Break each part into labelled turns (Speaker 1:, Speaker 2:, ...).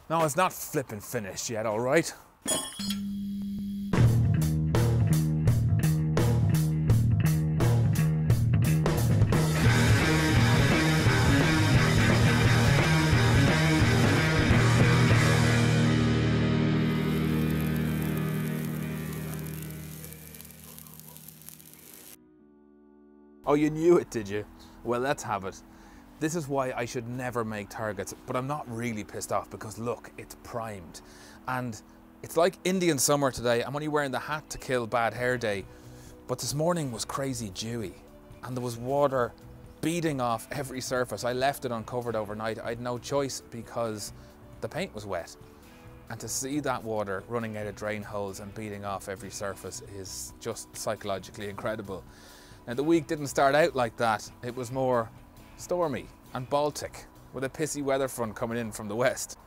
Speaker 1: No, it's not flipping finished yet, all right? Oh, you knew it, did you? Well, let's have it. This is why I should never make targets, but I'm not really pissed off because look, it's primed. And it's like Indian summer today. I'm only wearing the hat to kill bad hair day, but this morning was crazy dewy and there was water beating off every surface. I left it uncovered overnight. I had no choice because the paint was wet. And to see that water running out of drain holes and beating off every surface is just psychologically incredible. Now the week didn't start out like that. It was more stormy and Baltic with a pissy weather front coming in from the west.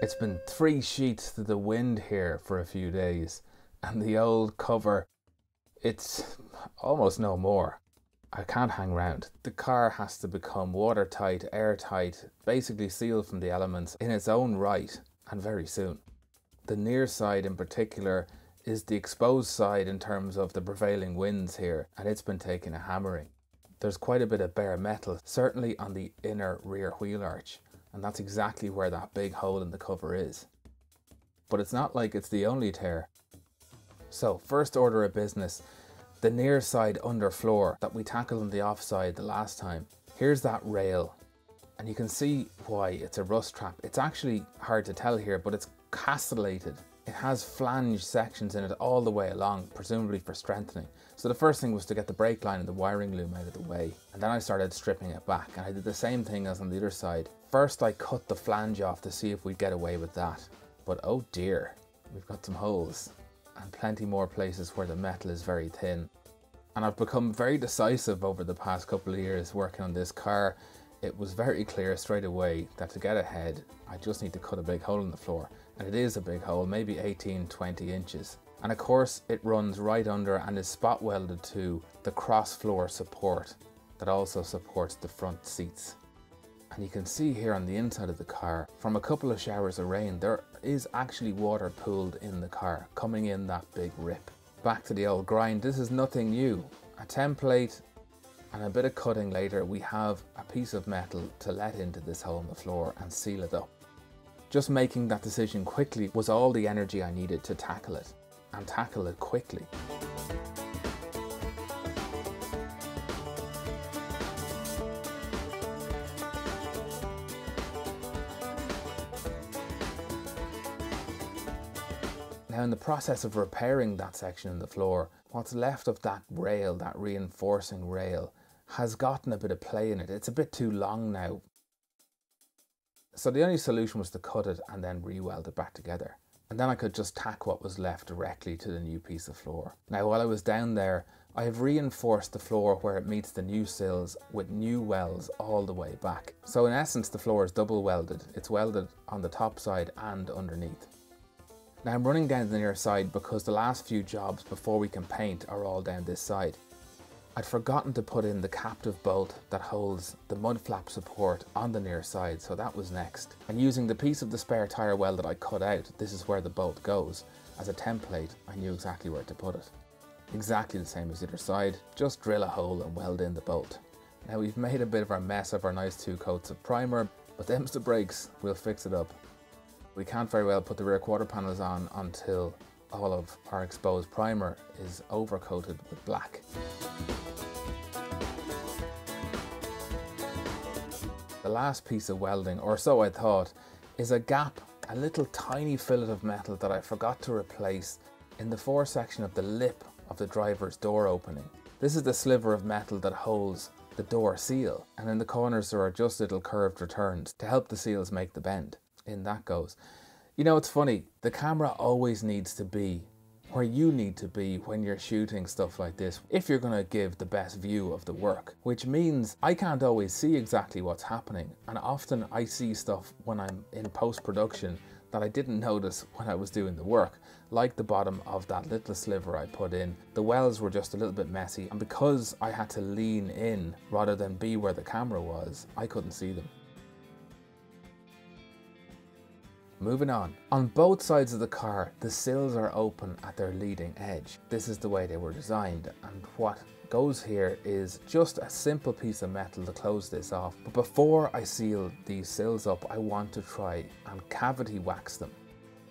Speaker 1: It's been 3 sheets to the wind here for a few days and the old cover, it's almost no more. I can't hang around. The car has to become watertight, airtight, basically sealed from the elements in its own right and very soon. The near side in particular is the exposed side in terms of the prevailing winds here, and it's been taking a hammering. There's quite a bit of bare metal, certainly on the inner rear wheel arch, and that's exactly where that big hole in the cover is. But it's not like it's the only tear. So first order of business, the near side underfloor that we tackled on the offside the last time. Here's that rail, and you can see why it's a rust trap. It's actually hard to tell here, but it's castellated. It has flange sections in it all the way along, presumably for strengthening. So the first thing was to get the brake line and the wiring loom out of the way, and then I started stripping it back, and I did the same thing as on the other side. First I cut the flange off to see if we'd get away with that, but oh dear, we've got some holes and plenty more places where the metal is very thin. And I've become very decisive over the past couple of years working on this car. It was very clear straight away that to get ahead, I just need to cut a big hole in the floor. And it is a big hole, maybe 18-20 inches. And of course it runs right under and is spot welded to the cross floor support that also supports the front seats. And you can see here on the inside of the car, from a couple of showers of rain, there is actually water pooled in the car, coming in that big rip. Back to the old grind, this is nothing new. A template and a bit of cutting later, we have a piece of metal to let into this hole in the floor and seal it up. Just making that decision quickly was all the energy I needed to tackle it, and tackle it quickly. Now in the process of repairing that section in the floor, what's left of that rail, that reinforcing rail, has gotten a bit of play in it. It's a bit too long now. So the only solution was to cut it and then re-weld it back together. And then I could just tack what was left directly to the new piece of floor. Now while I was down there, I have reinforced the floor where it meets the new sills with new welds all the way back. So in essence the floor is double welded. It's welded on the top side and underneath. Now I'm running down the near side because the last few jobs before we can paint are all down this side. I'd forgotten to put in the captive bolt that holds the mud flap support on the near side, so that was next. And using the piece of the spare tyre well that I cut out, this is where the bolt goes. As a template, I knew exactly where to put it. Exactly the same as the other side, just drill a hole and weld in the bolt. Now we've made a bit of a mess of our nice 2 coats of primer, but them's the brakes, we'll fix it up. We can't very well put the rear quarter panels on until all of our exposed primer is overcoated with black. The last piece of welding, or so I thought, is a gap, a little tiny fillet of metal that I forgot to replace in the fore section of the lip of the driver's door opening. This is the sliver of metal that holds the door seal, and in the corners there are just little curved returns to help the seals make the bend. In that goes. You know, it's funny, the camera always needs to be where you need to be when you're shooting stuff like this, if you're going to give the best view of the work, which means I can't always see exactly what's happening, and often I see stuff when I'm in post-production that I didn't notice when I was doing the work, like the bottom of that little sliver I put in. The welds were just a little bit messy, and because I had to lean in rather than be where the camera was, I couldn't see them. Moving on both sides of the car, the sills are open at their leading edge. This is the way they were designed, and what goes here is just a simple piece of metal to close this off. But before I seal these sills up, I want to try and cavity wax them.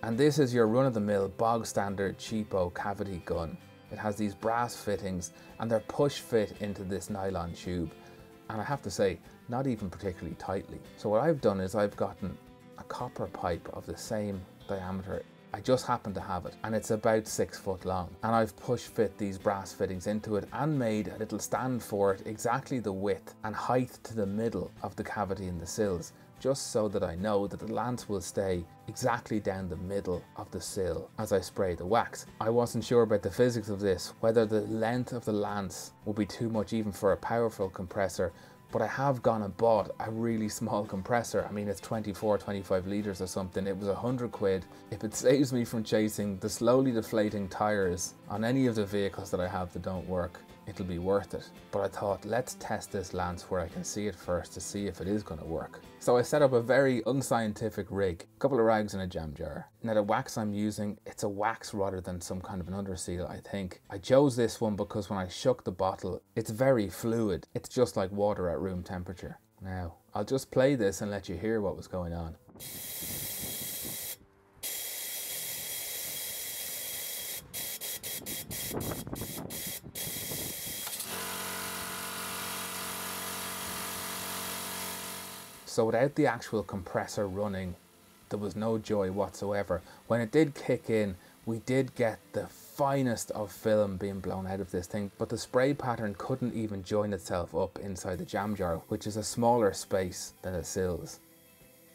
Speaker 1: And this is your run-of-the-mill, bog standard, cheapo cavity gun. It has these brass fittings and they're push fit into this nylon tube. And I have to say, not even particularly tightly. So what I've done is I've gotten a copper pipe of the same diameter. I just happen to have it, and it's about 6 foot long, and I've push fit these brass fittings into it and made a little stand for it exactly the width and height to the middle of the cavity in the sills, just so that I know that the lance will stay exactly down the middle of the sill as I spray the wax. I wasn't sure about the physics of this, whether the length of the lance would be too much even for a powerful compressor, but I have gone and bought a really small compressor. I mean, it's 25 litres or something. It was 100 quid. If it saves me from chasing the slowly deflating tyres on any of the vehicles that I have that don't work, it'll be worth it. But I thought, let's test this lance where I can see it first to see if it is going to work. So I set up a very unscientific rig, a couple of rags and a jam jar. Now the wax I'm using, it's a wax rather than some kind of an underseal, I think. I chose this one because when I shook the bottle, it's very fluid. It's just like water at room temperature. Now, I'll just play this and let you hear what was going on. So without the actual compressor running, there was no joy whatsoever. When it did kick in, we did get the finest of film being blown out of this thing, but the spray pattern couldn't even join itself up inside the jam jar, which is a smaller space than the sills.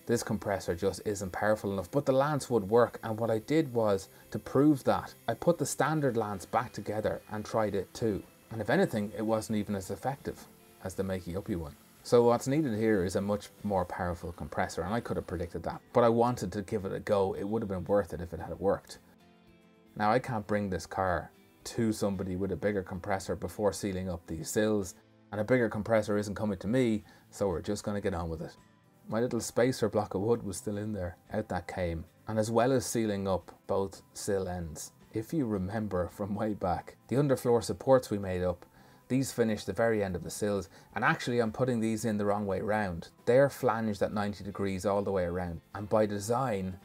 Speaker 1: This compressor just isn't powerful enough, but the lance would work, and what I did was, to prove that, I put the standard lance back together and tried it too. And if anything, it wasn't even as effective as the makey-uppy one. So what's needed here is a much more powerful compressor, and I could have predicted that, but I wanted to give it a go. It would have been worth it if it had worked. Now I can't bring this car to somebody with a bigger compressor before sealing up these sills, and a bigger compressor isn't coming to me, so we're just going to get on with it. My little spacer block of wood was still in there, out that came, and as well as sealing up both sill ends, if you remember from way back, the underfloor supports we made up, these finish the very end of the sills, and actually I'm putting these in the wrong way round. They're flanged at 90 degrees all the way around, and by design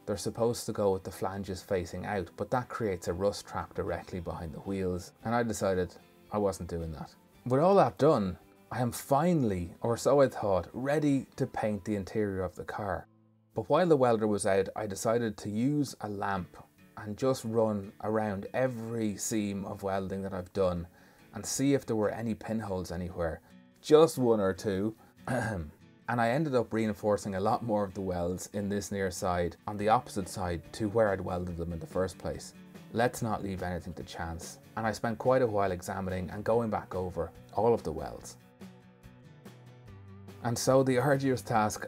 Speaker 1: they're supposed to go with the flanges facing out, but that creates a rust trap directly behind the wheels, and I decided I wasn't doing that. With all that done, I am finally, or so I thought, ready to paint the interior of the car. But while the welder was out, I decided to use a lamp and just run around every seam of welding that I've done and see if there were any pinholes anywhere. Just one or two. And I ended up reinforcing a lot more of the welds in this near side on the opposite side to where I'd welded them in the first place. Let's not leave anything to chance. And I spent quite a while examining and going back over all of the welds. And so the arduous task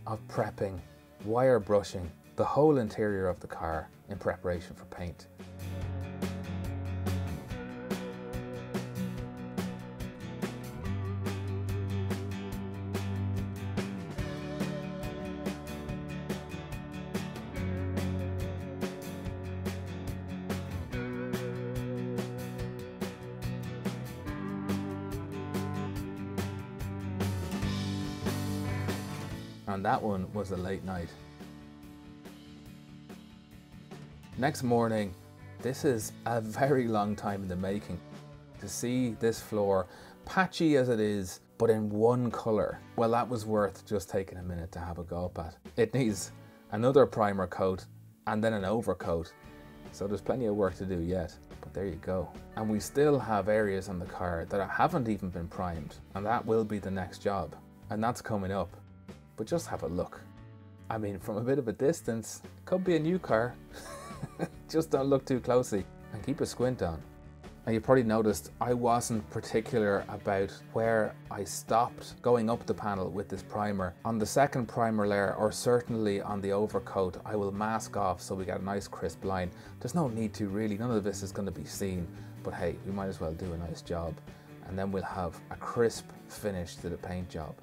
Speaker 1: of prepping, wire brushing the whole interior of the car in preparation for paint. And that one was a late night. Next morning, this is a very long time in the making. To see this floor, patchy as it is, but in one colour, well, that was worth just taking a minute to have a go up at. It needs another primer coat and then an overcoat, so there's plenty of work to do yet, but there you go. And we still have areas on the car that haven't even been primed, and that will be the next job, and that's coming up. But just have a look. I mean, from a bit of a distance, it could be a new car. Just don't look too closely and keep a squint on. Now you probably noticed I wasn't particular about where I stopped going up the panel with this primer. On the second primer layer, or certainly on the overcoat, I will mask off so we get a nice crisp line. There's no need to really, none of this is going to be seen, but hey, we might as well do a nice job. And then we'll have a crisp finish to the paint job.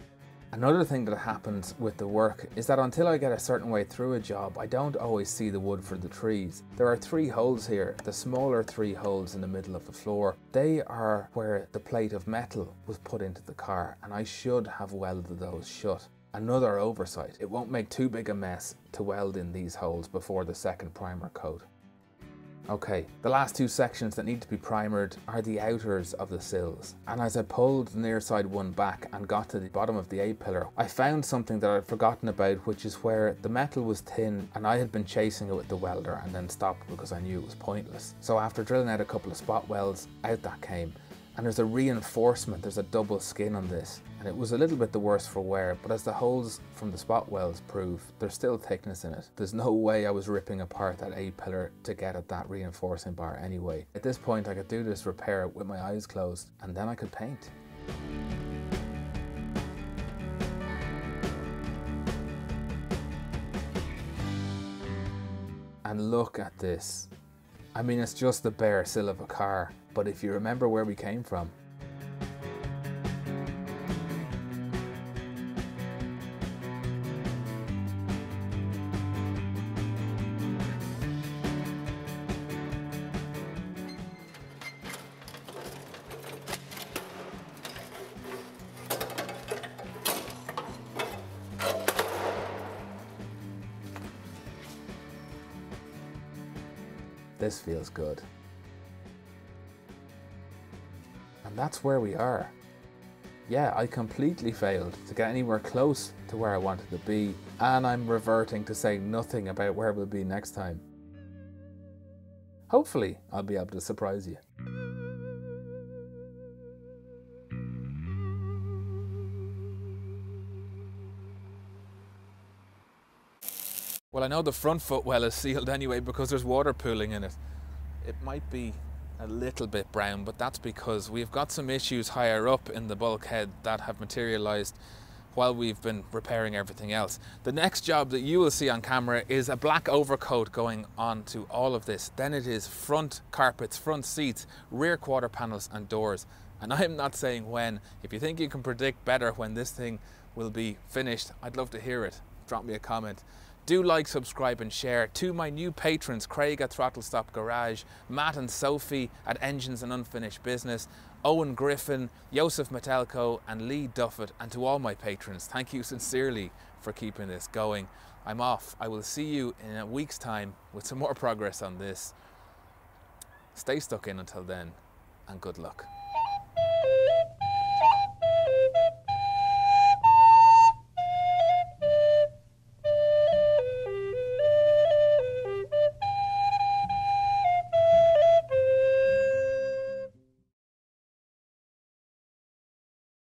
Speaker 1: Another thing that happens with the work is that until I get a certain way through a job, I don't always see the wood for the trees. There are 3 holes here, the smaller 3 holes in the middle of the floor. They are where the plate of metal was put into the car, and I should have welded those shut. Another oversight. It won't make too big a mess to weld in these holes before the second primer coat. Okay, the last 2 sections that need to be primered are the outers of the sills. And as I pulled the near side one back and got to the bottom of the A-pillar, I found something that I'd forgotten about, which is where the metal was thin and I had been chasing it with the welder and then stopped because I knew it was pointless. So after drilling out a couple of spot welds, out that came. And there's a reinforcement, there's a double skin on this. And it was a little bit the worse for wear, but as the holes from the spot welds prove, there's still thickness in it. There's no way I was ripping apart that A-pillar to get at that reinforcing bar anyway. At this point I could do this repair with my eyes closed, and then I could paint. And look at this. I mean, it's just the bare sill of a car, but if you remember where we came from, this feels good. And that's where we are. Yeah, I completely failed to get anywhere close to where I wanted to be, and I'm reverting to say nothing about where we'll be next time. Hopefully, I'll be able to surprise you. Well, I know the front footwell is sealed anyway because there's water pooling in it. It might be a little bit brown, but that's because we've got some issues higher up in the bulkhead that have materialized while we've been repairing everything else. The next job that you will see on camera is a black overcoat going on to all of this. Then it is front carpets, front seats, rear quarter panels and doors. And I'm not saying when. If you think you can predict better when this thing will be finished, I'd love to hear it. Drop me a comment. Do like, subscribe and share. To my new patrons, Craig at Throttle Stop Garage, Matt and Sophie at Engines and Unfinished Business, Owen Griffin, Joseph Metelko and Lee Duffett, and to all my patrons, thank you sincerely for keeping this going. I'm off. I will see you in a week's time with some more progress on this. Stay stuck in until then, and good luck.